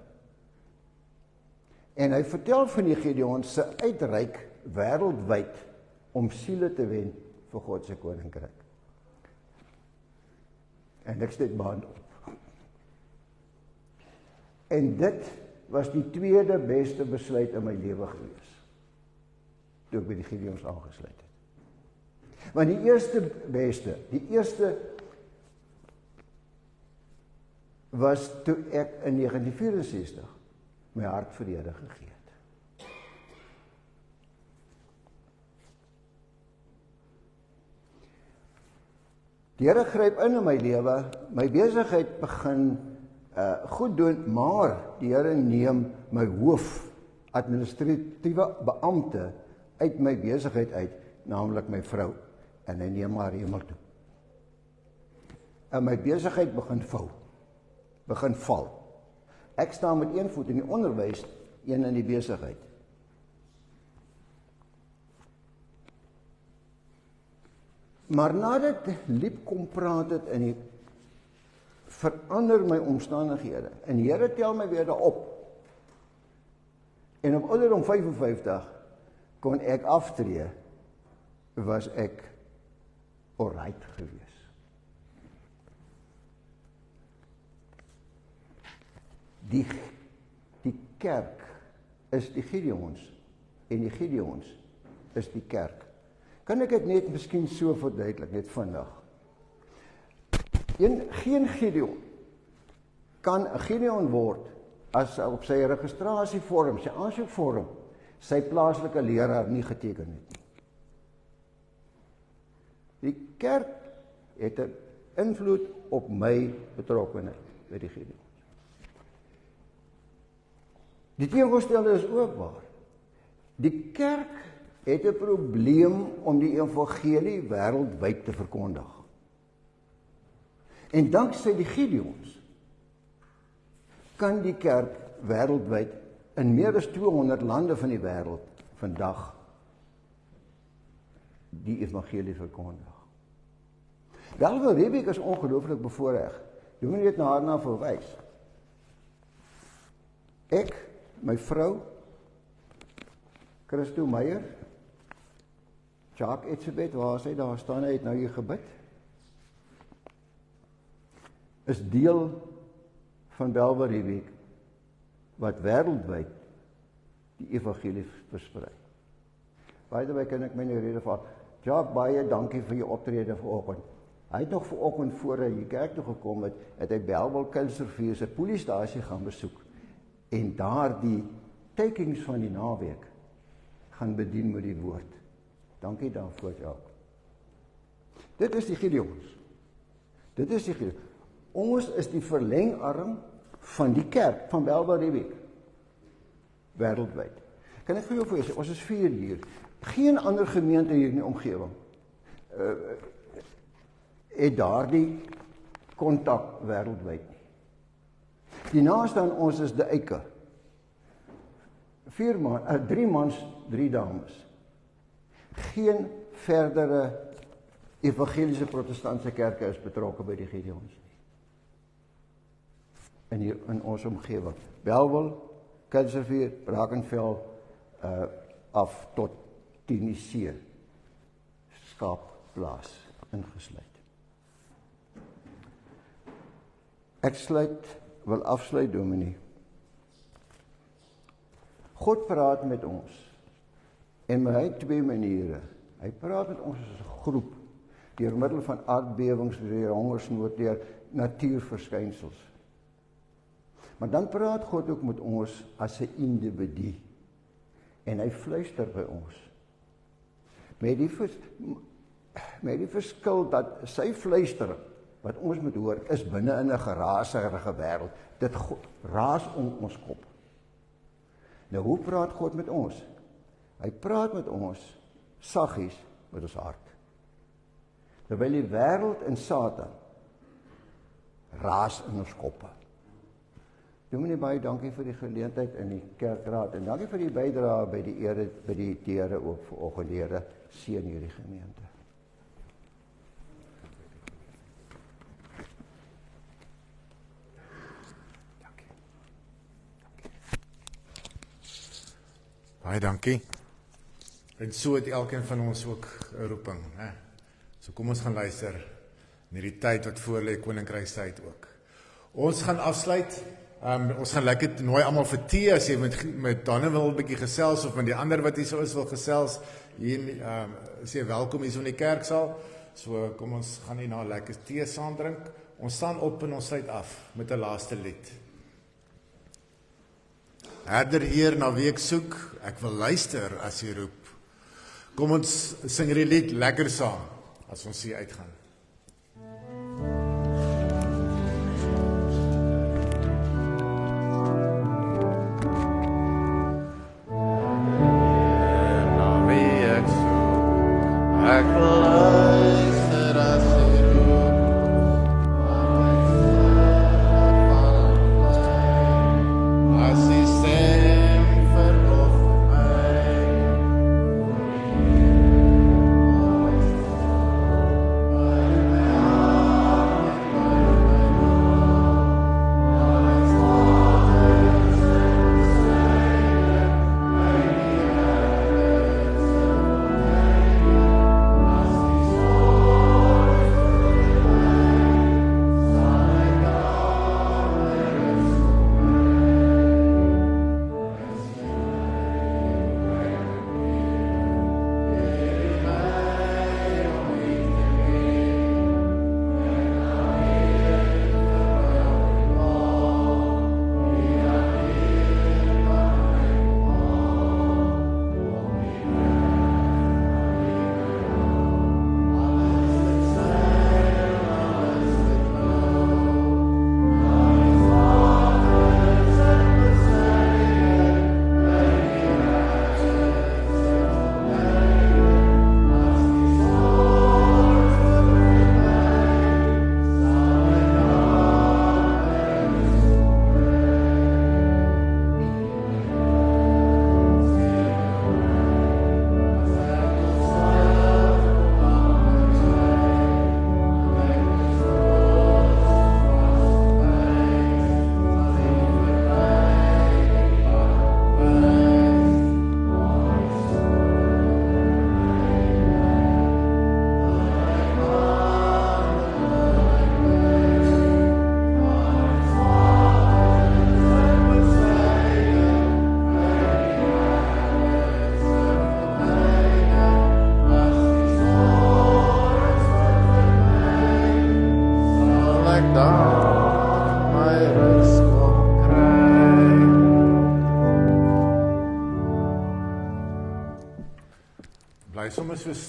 En hy vertel van die Gideon se uitreik wêreldwyd om siele te wen vir God se koninkryk. En ek steek my hand op. En dit was die tweede beste besluit in my lewe gewees, toe ek by die Gideons aangesluit het. Want die eerste was toe ek in 1964 my hart vir die Here gegee het. Die Here gryp in my lewe, my besigheid begin goed doen, maar die Here neem my hoof administratiewe beampte uit my besigheid uit, naamlik my vrou, en hy neem haar hemel toe. En my besigheid begin val. Ek staan met een voet in die onderwys, een in die besigheid. Maar nadat Liep kom praat het in die verander my omstandighede. En die Here tel my weer daarop. En op ouderdom 55 kon ek aftree, was ek alright gewees. Die kerk is die Gideons, en die Gideons is die kerk. Kan ek dit net miskien so verduidelik, net vandag? Geen Gideon kan 'n Gideon word as op sy registrasievorm, sy aansoekvorm, sy plaaslike leraar nie geteken het nie. Die kerk het 'n invloed op my betrokkenheid by die Gideons. Die teenoorgestelde is ook waar. Die kerk het 'n probleem om die evangelie wêreldwyd te verkondig. En danksy die Gideons kan die kerk wêreldwyd in meer as 200 lande van die wêreld vandag die evangelie verkondig. Belwel Riebeeck is ongelooflik bevoorreg. Jy moet net na haar verwys. Ek, my vrou, Christo Meyer, Jacques Etzebeth, waar sy daar staan, hy het nou hier gebid, is deel van Belwel Riebeeck wat wêreldwyd die evangelie versprei. By the way, kan ek my nie rede vat. Jacques, baie dankie vir jou optrede vanoggend. Hy het nog vanoggend voor hy die kerk toe gekom het, het hy Belwel Kunsrivier se poliestasie gaan besoek en daar die takings van die naweek gaan bedien met die woord. Dankie daarvoor, Jacques. Dit is die Gideons. Dit is die Gideons. Ons is die verlengarm van die kerk, van Belwel Riebeeck, wêreldwyd. Kan ek vir jou voorsê, ons is 4 hier. Geen ander gemeente hier in die omgewing het daardie kontak wêreldwyd nie. Die naaste aan ons is die Eike. 3 mans, 3 dames. Geen verdere evangeliese protestantse kerke is betrokke by die Gideons nie. In ons omgewing. Belwel, Kunsrivier, Brackenfell, af tot Tennessee, Skaapplaas ingesluit. Ek wil afsluit, dominee. God praat met ons, en hy het 2 maniere. Hy praat met ons as 'n groep, deur middel van aardbewings, deur hongersnood, deur natuurverskynsels. Maar dan praat God ook met ons as 'n individu, en hy fluister by ons. Met die verskil dat sy fluistering, wat ons moet hoor, is binne in 'n geraserige wêreld. Dit raas om ons kop. Nou, hoe praat God met ons? Hy praat met ons saggies met ons hart. Terwyl die wêreld en Satan raas in ons koppe. Dominee, baie dankie vir die geleentheid in die kerkraad en dankie vir die bydrae by die Here ook vanoggend. Here, seën hierdie gemeente. Baie dankie. En so het elkeen van ons ook 'n roeping, né? So kom ons gaan luister in hierdie tyd wat voor lê, koninkrykstyd ook. Ons gaan afsluit. Ons gaan lekker nooi almal vir tee, as jy met Danne wil 'n bietjie gesels, of met die ander wat hier so is wil gesels, hier is jy welkom hier so in die kerksaal. So kom ons gaan hier na lekker tee saam drink. Ons staan op en ons sluit af met 'n laaste lied. Herder Heer, na wie ek soek, ek wil luister as jy roep. Kom ons sing hierdie lied lekker saam, as ons hier uitgaan.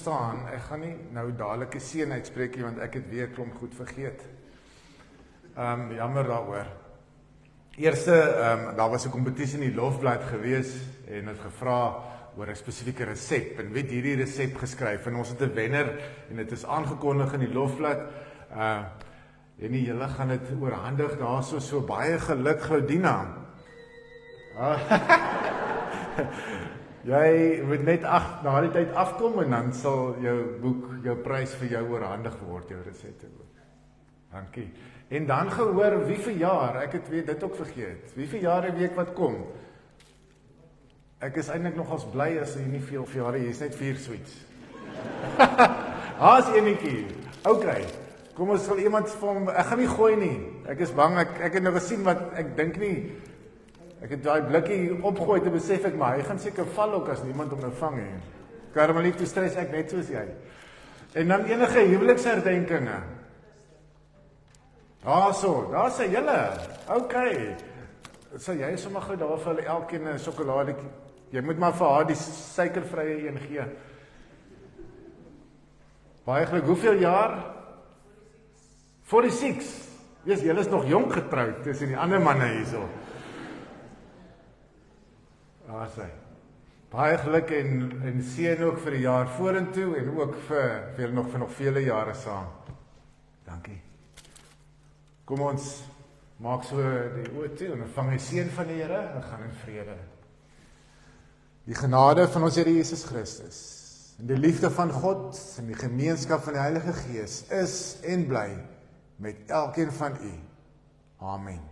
verstaan, ek gaan nie nou dadelik 'n seën uitspreek nie, want ek het weer klomp goed vergeet. Jammer daaroor. Eerste, daar was 'n kompetisie in die Lofblad gewees en het gevra oor 'n spesifieke resep en weet hierdie resep geskryf en ons het 'n wenner en dit is aangekondig in die Lofblad. En julle gaan dit oorhandig daarso, so baie geluk Claudina. Jy moet net na die tyd afkom en dan sal jou boek, jou prys vir jou oorhandig word, jou resepte boek. Dankie. En dan gehoor, wie verjaar? Ek het weer dit ook vergeet. Wie verjaar die week wat kom? Ek is eintlik nogals bly as jy nie veel verjaar nie, jy's net 4 sweets. Haas enetjie. Okay. Kom ons sal iemand vir hom, ek gaan nie gooi nie. Ek is bang, ek het nou gesien wat, ek dink nie, ek het daai blikkie opgooi te besef ek, maar hy gaan seker val ook as niemand hom nou vang nie. Karmeliet, toe stres ek net soos jy. En dan enige huweliksherdenkinge. Daar sê julle, okay. Sal jy sommer gou daar vir hulle elkeen 'n sjokoladetjie, jy moet maar vir haar die suikervrye een gee. Baie geluk, hoeveel jaar? 46. Wees, julle is nog jong getroud tussen die ander manne hierso. Sê. Baie geluk en seën ook vir die jaar vorentoe en ook vir nog vele jare saam. Dankie. Kom ons maak so die oë toe en ontvang die seën van die Here en gaan in vrede. Die genade van ons Here Jesus Christus en die liefde van God en die gemeenskap van die Heilige Gees is en bly met elkeen van u. Amen.